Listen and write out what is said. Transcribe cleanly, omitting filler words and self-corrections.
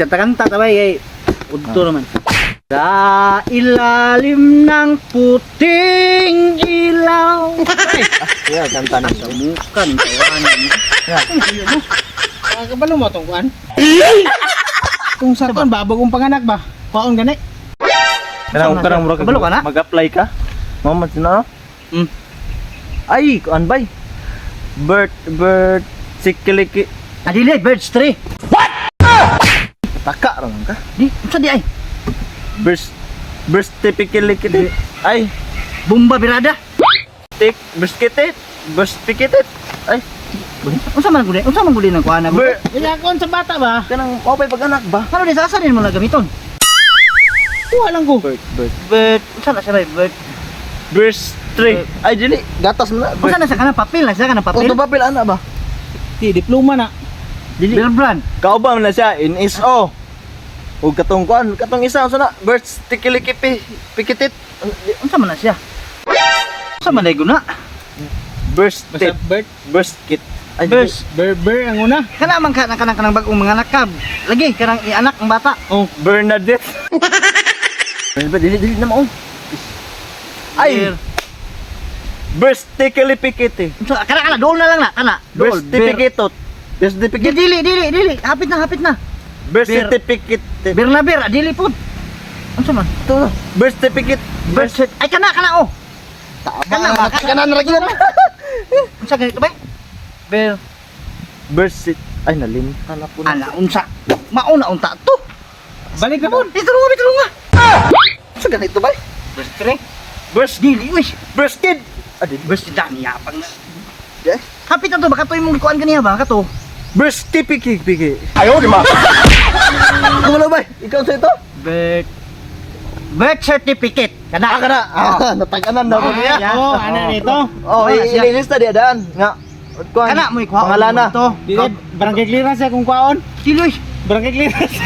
Kanta-kanta tabay kay udto naman. Sa ilalim ng puting ilaw. Yeah, kanta na siya. Bukan kawanan. Kabalo mo itong kuan? Kung sa kuan ba, bagong panganak ba? Kuan gani? Kanang mura Kabalo ka na? mag-apply ka? Mamad na. Ay, kuan bay. Bird sikiliki. Adili birds 3. Taka ra man ka. Di, unsa di ay? Bird tipikiliki. Ay, Bomba birada. briskitit. Briskitit. Ay, Unsa man guli ng kuan na? Kaya kuan sa bata ba? kanang opay pag-anak ba? Ano di sa asanin mo na gamiton? Kuha lang ko. Bird. Unsa na siya bay? Birds 3. Ay, dili. Gatas mo na. Unsa na sa kanang papel na siya kanang papel? Kung papel ana ba? Di diploma na. Dili. Beer brand. Kauba man na siya in SO. O katong kuan, katong isa unsa na? Birds tikilikipi. Pikitit. Unsa man na siya? Unsa man na guna? Birds Basta tip. bird. Birds kit. Ay, Birds. Ber ang una. Kana man kanang bagong mga nakab. Lagi kanang ianak ang bata. Oh. Bernadette. Dili na mao. Ay, Beer. birds tikilipikiti. Unsa kana dool na lang na kana. Birds tipikitot. Birds tipikit. Dili. Hapit na. Birds Beer. tipikit. Beer na beer, dili pud. Unsa man? Ito. Birds tipikit. Bird set. Ay kana oh. Kanan ra gyud. Unsa ganito ba? Beer. Birds sit. Ay nalimtan na po. Ana unsa? Mauna unta to. Balik na po. Tulunga. Sa ganito ba? Bird tre. Birds Dili uy. birds kid. Adi Bird si Dani yapang na. Yeah. Hapit na to baka to imong kuan kaniya ba kato. Birds tipikik. Ayo di ma. Ano ba? Ikaw sa ito? Birth certificate. Kana Nataganan na ko niya. Oh, ano nito? Oh, ililista dia daan nga. Kuan. Kana mo ikuha Pangalan na. to. Di barangay clearance kung kuan. Dili uy. Barangay clearance.